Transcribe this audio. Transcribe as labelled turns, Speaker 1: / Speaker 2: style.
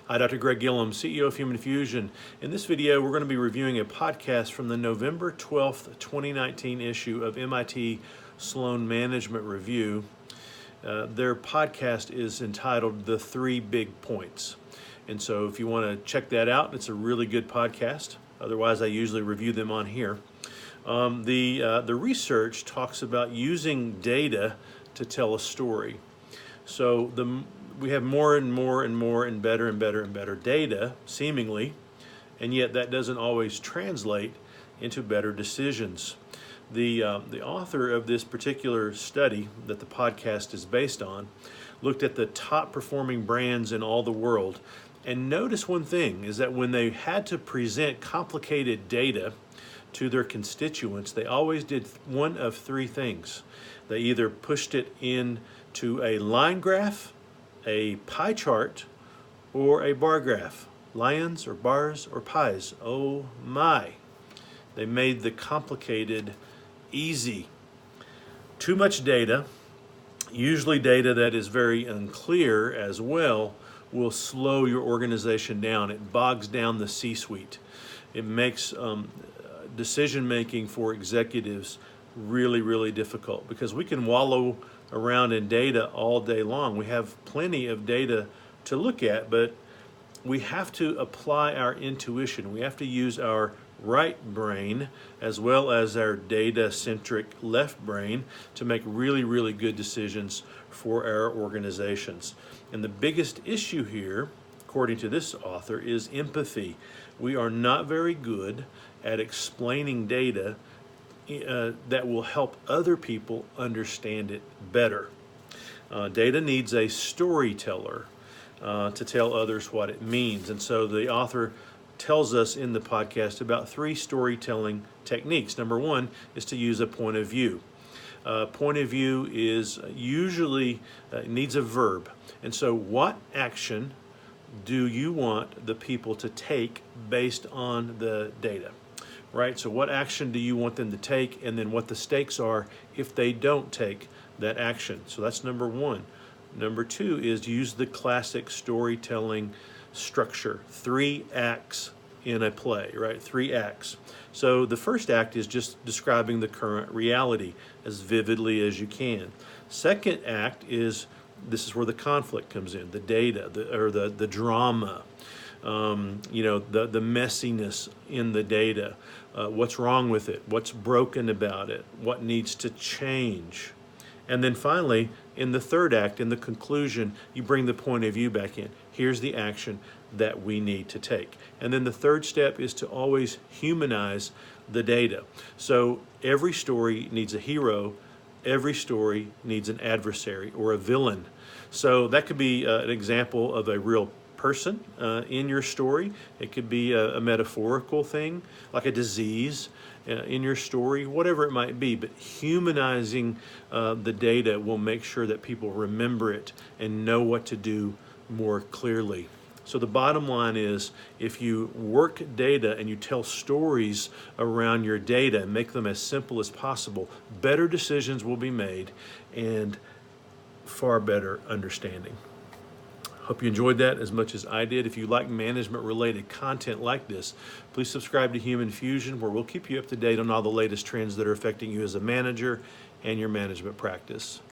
Speaker 1: Hi, Dr. Greg Gillum, CEO of Human Fusion. In this video, we're going to be reviewing a podcast from the November 12th, 2019 issue of MIT Sloan Management Review. Their podcast is entitled The Three Big Points. And so if you want to check that out, it's a really good podcast. Otherwise, I usually review them on here. The research talks about using data to tell a story. So we have more and more and more and better and better and better data, seemingly, and yet that doesn't always translate into better decisions. The author of this particular study that the podcast is based on looked at the top performing brands in all the world, and notice one thing is that when they had to present complicated data to their constituents, they always did one of three things. They either pushed it into a line graph, a pie chart, or a bar graph. Lions or bars or pies. Oh my. They made the complicated easy. Too much data, usually data that is very unclear as well, will slow your organization down. It bogs down the C-suite. It makes decision making for executives really, really difficult because we can wallow around in data all day long. We have plenty of data to look at, but we have to apply our intuition. We have to use our right brain as well as our data-centric left brain to make really, really good decisions for our organizations. And the biggest issue here, according to this author, is empathy. We are not very good at explaining data that will help other people understand it better. Data needs a storyteller to tell others what it means. And so the author tells us in the podcast about three storytelling techniques. Number one is to use a point of view. Point of view is usually needs a verb. And so what action do you want the people to take based on the data? Right? So what action do you want them to take, and then what the stakes are if they don't take that action? So that's number one. Number two is use the classic storytelling structure. 3 acts in a play, right? 3 acts. So the first act is just describing the current reality as vividly as you can. Second act is, this is where the conflict comes in, the data, the drama. The messiness in the data, what's wrong with it, what's broken about it, what needs to change. And then finally, in the third act, in the conclusion, you bring the point of view back in. Here's the action that we need to take. And then the third step is to always humanize the data. So every story needs a hero, every story needs an adversary or a villain. So that could be an example of a real person in your story. It could be a metaphorical thing, like a disease in your story, whatever it might be. But humanizing the data will make sure that people remember it and know what to do more clearly. So the bottom line is, if you work data and you tell stories around your data and make them as simple as possible, better decisions will be made and far better understanding. Hope you enjoyed that as much as I did. If you like management-related content like this, please subscribe to Human Fusion, where we'll keep you up to date on all the latest trends that are affecting you as a manager and your management practice.